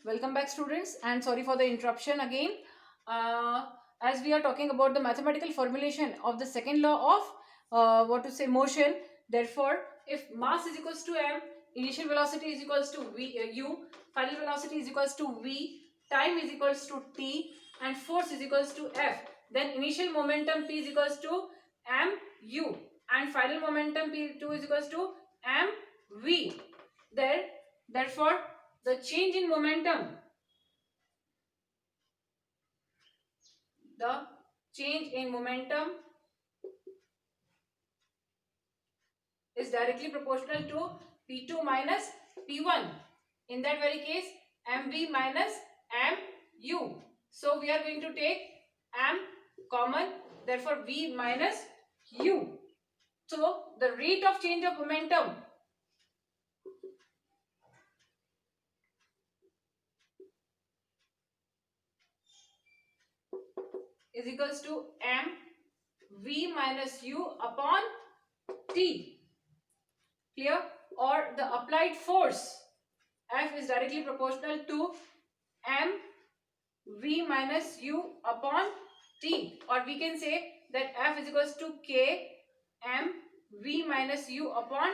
Welcome back, students, and sorry for the interruption again. As we are talking about the mathematical formulation of the second law of motion. Therefore, if mass is equals to m, initial velocity is equals to u, final velocity is equals to v, time is equals to t, and force is equals to f, then initial momentum p is equals to m u, and final momentum p2 is equals to m v. Therefore, the change in momentum, the change in momentum is directly proportional to P2 minus P1. In that very case, MV minus MU. So we are going to take M common, therefore V minus U. So the rate of change of momentum is equals to M V minus U upon T. Clear? Or the applied force F is directly proportional to M V minus U upon T, or we can say that F is equals to K M V minus U upon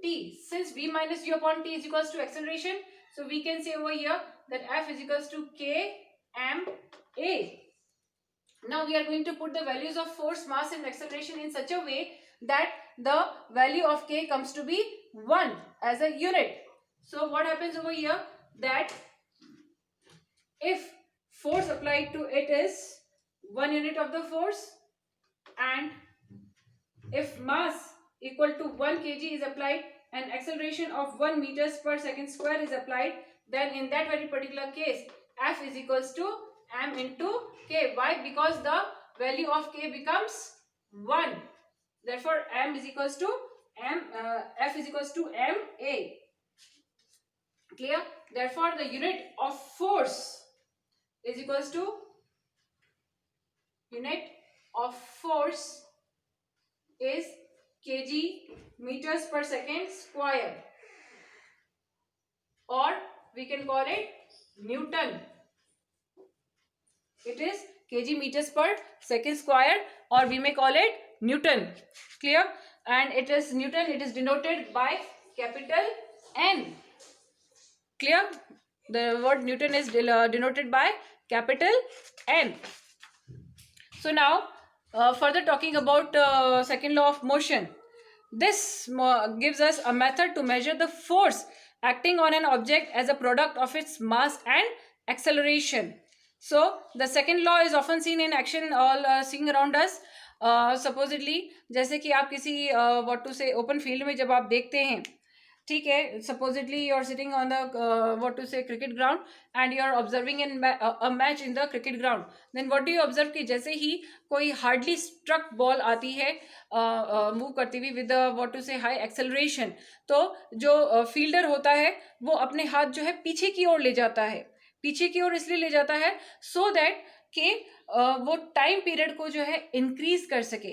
T. Since V minus U upon T is equals to acceleration, so we can say over here that F is equals to K M A. Now we are going to put the values of force, mass and acceleration in such a way that the value of K comes to be 1 as a unit. So what happens over here, that if force applied to it is 1 unit of the force, and if mass equal to 1 kg is applied and acceleration of 1 meters per second square is applied, then in that very particular case F is equals to m into K. Why? Because the value of K becomes 1. Therefore m is equals to F is equals to ma. Clear? Therefore the unit of force is equals to unit of force is kg meters per second square, or we can call it Newton. It is kg meters per second square, or we may call it Newton. Clear? And it is Newton, it is denoted by capital N. Clear? The word Newton is denoted by capital N. So now further talking about second law of motion. This gives us a method to measure the force acting on an object as a product of its mass and acceleration. So the second law is often seen in action, all seeing around us. Supposedly जैसे कि आप किसी what to say open field में जब आप देखते हैं, ठीक है, supposedly you are sitting on the what to say cricket ground and you are observing a match in the cricket ground. Then what do you observe कि जैसे ही कोई hardly struck ball आती है मूव करती हुई with what to say high acceleration, तो जो fielder होता है वो अपने हाथ जो है पीछे की ओर ले जाता है. पीछे की ओर इसलिए ले जाता है so that कि वो टाइम पीरियड को जो है इंक्रीज कर सके.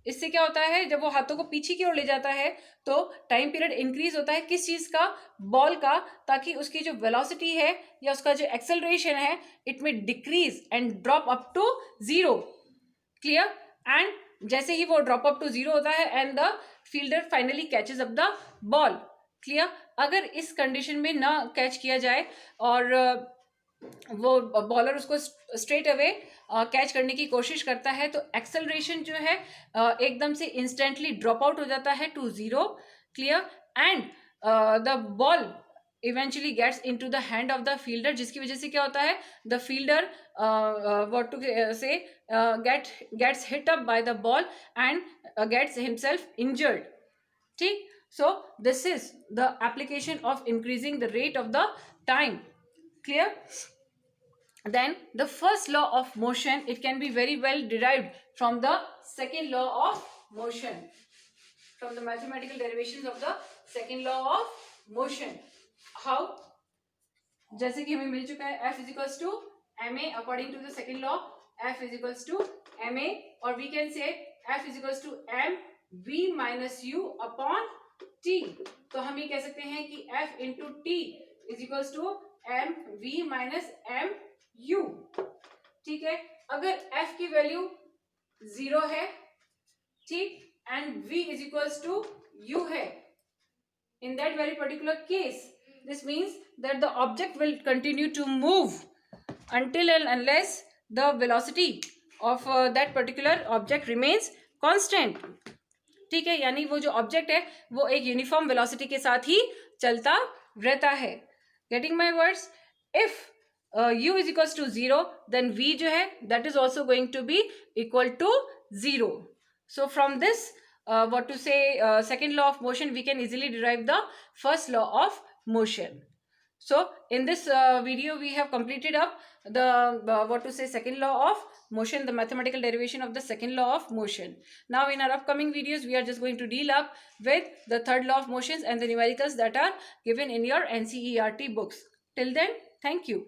इससे क्या होता है, जब वो हाथों को पीछे की ओर ले जाता है तो टाइम पीरियड इंक्रीज होता है. किस चीज का? बॉल का, ताकि उसकी जो वेलोसिटी है या उसका जो एक्सेलरेशन है इट में decrease and drop up to 0. Clear? And जैसे ही वो ड्रॉप अप टू 0 होता है and the fielder finally catches up the ball. Clear? अगर इस कंडीशन में ना कैच किया जाए और वो बॉलर उसको स्ट्रेट अवे कैच करने की कोशिश करता है तो एक्सेलरेशन जो है एकदम से इंस्टेंटली ड्रॉप आउट हो जाता है to 0. Clear? And the ball eventually gets into the hand of the fielder, जिसकी वजह से क्या होता है, the fielder what to say gets hit up by the ball and gets himself injured. ठीक? So this is the application of increasing the rate of the time. Clear? Then the first law of motion, it can be very well derived from the second law of motion, from the mathematical derivations of the second law of motion. How? जैसे कि हमें मिल चुका है F is equals to ma according to the second law. F is equals to ma, or we can say F is equals to m v minus u upon t. तो हम ये कह सकते हैं कि F into t is equals to m v minus m u. ठीक है, अगर f की वैल्यू 0 है, ठीक, and v is equals to u है, in that very particular case this means that the object will continue to move until and unless the velocity of that particular object remains constant. ठीक है, यानी वो जो object है वो एक uniform velocity के साथ ही चलता रहता है. Getting my words? If u is equals to 0 then v जो है that is also going to be equal to 0. So from this what to say second law of motion, we can easily derive the first law of motion. So in this video we have completed up the what to say second law of motion, the mathematical derivation of the second law of motion. Now in our upcoming videos we are just going to deal up with the third law of motions and the numericals that are given in your NCERT books. Till then, thank you.